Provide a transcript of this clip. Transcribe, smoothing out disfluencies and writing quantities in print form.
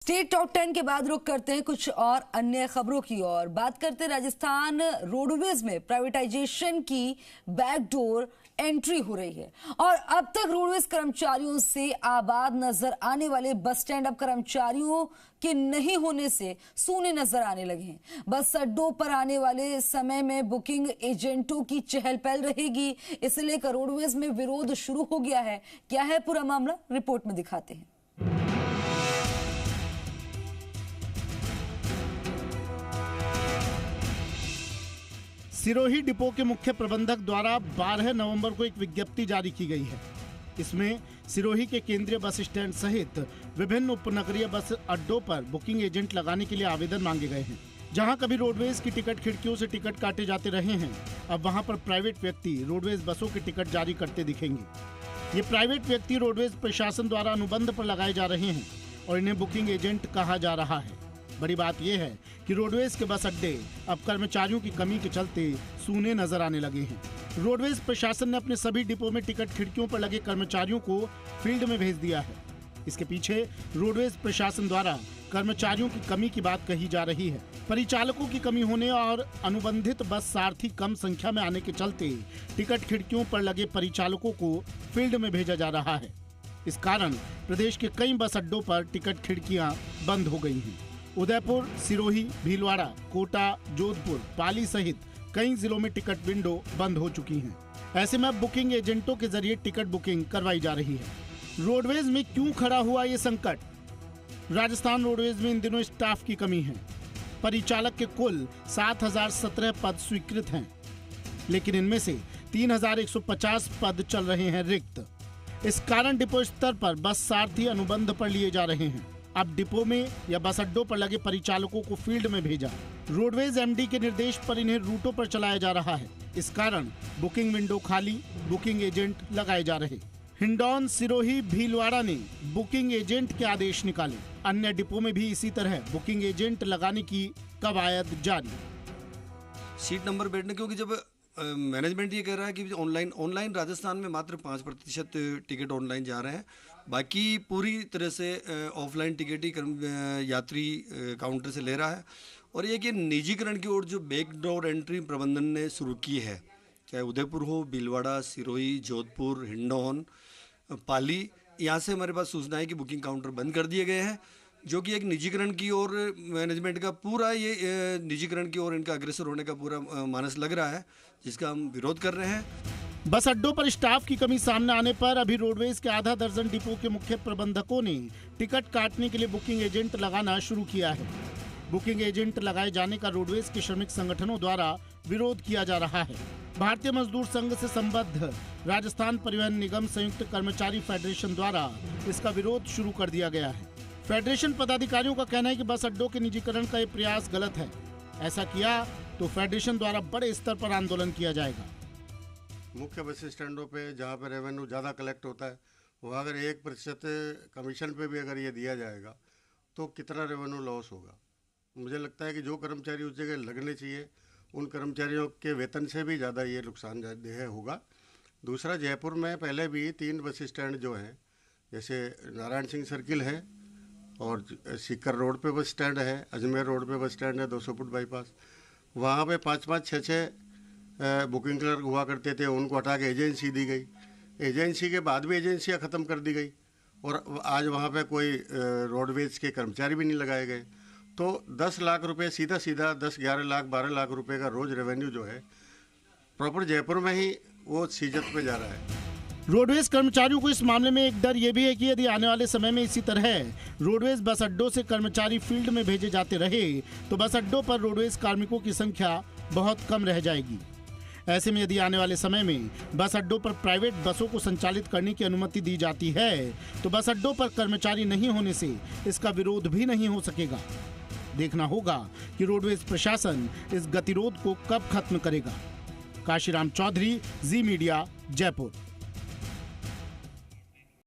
State top 10 के बाद रुख करते हैं कुछ और अन्य खबरों की ओर। बात करते हैं राजस्थान रोडवेज में प्राइवेटाइजेशन की बैकडोर एंट्री हो रही है और अब तक रोडवेज कर्मचारियों से आबाद नजर आने वाले बस स्टैंड अब कर्मचारियों के नहीं होने से सूने नजर आने लगे हैं। बस अड्डों पर आने वाले समय में बुकिंग एजेंटों की चहल पहल रहेगी, इसे लेकर रोडवेज में विरोध शुरू हो गया है। क्या है पूरा मामला, रिपोर्ट में दिखाते हैं। सिरोही डिपो के मुख्य प्रबंधक द्वारा 12 नवंबर को एक विज्ञप्ति जारी की गई है। इसमें सिरोही के केंद्रीय बस स्टैंड सहित विभिन्न उपनगरीय बस अड्डों पर बुकिंग एजेंट लगाने के लिए आवेदन मांगे गए हैं। जहां कभी रोडवेज की टिकट खिड़कियों से टिकट काटे जाते रहे हैं, अब वहां पर प्राइवेट व्यक्ति रोडवेज बसों के टिकट जारी करते दिखेंगे। ये प्राइवेट व्यक्ति रोडवेज प्रशासन द्वारा अनुबंध पर लगाए जा रहे हैं और इन्हें बुकिंग एजेंट कहा जा रहा है। बड़ी बात यह है कि रोडवेज के बस अड्डे अब कर्मचारियों की कमी के चलते सूने नजर आने लगे हैं। रोडवेज प्रशासन ने अपने सभी डिपो में टिकट खिड़कियों पर लगे कर्मचारियों को फील्ड में भेज दिया है। इसके पीछे रोडवेज प्रशासन द्वारा कर्मचारियों की कमी की बात कही जा रही है। परिचालकों की कमी होने और अनुबंधित बस सारथी कम संख्या में आने के चलते टिकट खिड़कियों पर लगे परिचालकों को फील्ड में भेजा जा रहा है। इस कारण प्रदेश के कई बस अड्डों पर टिकट खिड़कियां बंद हो गई हैं। उदयपुर, सिरोही, भीलवाड़ा, कोटा, जोधपुर, पाली सहित कई जिलों में टिकट विंडो बंद हो चुकी हैं। ऐसे में अब बुकिंग एजेंटों के जरिए टिकट बुकिंग करवाई जा रही है। रोडवेज में क्यों खड़ा हुआ ये संकट? राजस्थान रोडवेज में इन दिनों स्टाफ की कमी है। परिचालक के कुल 7017 पद स्वीकृत हैं, लेकिन इनमें से 3150 पद चल रहे हैं रिक्त। इस कारण डिपो स्तर पर बस सारथी अनुबंध पर लिए जा रहे हैं। अब डिपो में या बस अड्डों पर लगे परिचालकों को फील्ड में भेजा। रोडवेज एमडी के निर्देश पर इन्हें रूटों पर चलाया जा रहा है। इस कारण बुकिंग विंडो खाली, बुकिंग एजेंट लगाए जा रहे। हिंडौन, सिरोही, भीलवाड़ा ने बुकिंग एजेंट के आदेश निकाले। अन्य डिपो में भी इसी तरह बुकिंग एजेंट लगाने की कवायद जारी। सीट नंबर बैठने, क्योंकि जब मैनेजमेंट ये कह रहा है कि ऑनलाइन राजस्थान में मात्र 5% टिकट ऑनलाइन जा रहे हैं, बाकी पूरी तरह से ऑफलाइन टिकट ही यात्री काउंटर से ले रहा है। और ये कि निजीकरण की ओर जो बैकडोर एंट्री प्रबंधन ने शुरू की है, चाहे उदयपुर हो, भीलवाड़ा, सिरोही, जोधपुर, हिंडौन, पाली, यहाँ से हमारे पास सूचना है कि बुकिंग काउंटर बंद कर दिए गए हैं, जो कि एक निजीकरण की ओर मैनेजमेंट का पूरा ये निजीकरण की ओर इनका अग्रसर होने का पूरा मानस लग रहा है, जिसका हम विरोध कर रहे हैं। बस अड्डों पर स्टाफ की कमी सामने आने पर अभी रोडवेज के आधा दर्जन डिपो के मुख्य प्रबंधकों ने टिकट काटने के लिए बुकिंग एजेंट लगाना शुरू किया है। बुकिंग एजेंट लगाए जाने का रोडवेज के श्रमिक संगठनों द्वारा विरोध किया जा रहा है। भारतीय मजदूर संघ से संबद्ध राजस्थान परिवहन निगम संयुक्त कर्मचारी फेडरेशन द्वारा इसका विरोध शुरू कर दिया गया है। फेडरेशन पदाधिकारियों का कहना है कि बस अड्डों के निजीकरण का ये प्रयास गलत है। ऐसा किया तो फेडरेशन द्वारा बड़े स्तर पर आंदोलन किया जाएगा। मुख्य बस स्टैंडों पे जहाँ पे रेवेन्यू ज़्यादा कलेक्ट होता है, वो अगर 1% कमीशन पे भी अगर ये दिया जाएगा तो कितना रेवेन्यू लॉस होगा। मुझे लगता है कि जो कर्मचारी उस जगह लगने चाहिए, उन कर्मचारियों के वेतन से भी ज़्यादा ये नुकसानदेह होगा। दूसरा, जयपुर में पहले भी 3 बस स्टैंड जो हैं, जैसे नारायण सिंह सर्किल है और सीकर रोड पे बस स्टैंड है, अजमेर रोड पे बस स्टैंड है 200 फुट बाईपास, वहाँ पे 5-5, 6-6 बुकिंग क्लर्क हुआ करते थे, उनको हटा के एजेंसी दी गई। एजेंसी के बाद भी एजेंसियाँ ख़त्म कर दी गई और आज वहाँ पे कोई रोडवेज के कर्मचारी भी नहीं लगाए गए। तो 10 लाख रुपए सीधा 10-11 लाख 12 लाख रुपए का रोज़ रेवेन्यू जो है प्रॉपर जयपुर में ही वो सीजत पे जा रहा है। रोडवेज कर्मचारियों को इस मामले में एक डर ये भी है कि यदि आने वाले समय में इसी तरह रोडवेज बस अड्डों से कर्मचारी फील्ड में भेजे जाते रहे तो बस अड्डों पर रोडवेज कार्मिकों की संख्या बहुत कम रह जाएगी। ऐसे में यदि आने वाले समय में बस अड्डों पर प्राइवेट बसों को संचालित करने की अनुमति दी जाती है तो बस अड्डों पर कर्मचारी नहीं होने से इसका विरोध भी नहीं हो सकेगा। देखना होगा कि रोडवेज प्रशासन इस गतिरोध को कब खत्म करेगा। काशीराम चौधरी, जी मीडिया, जयपुर।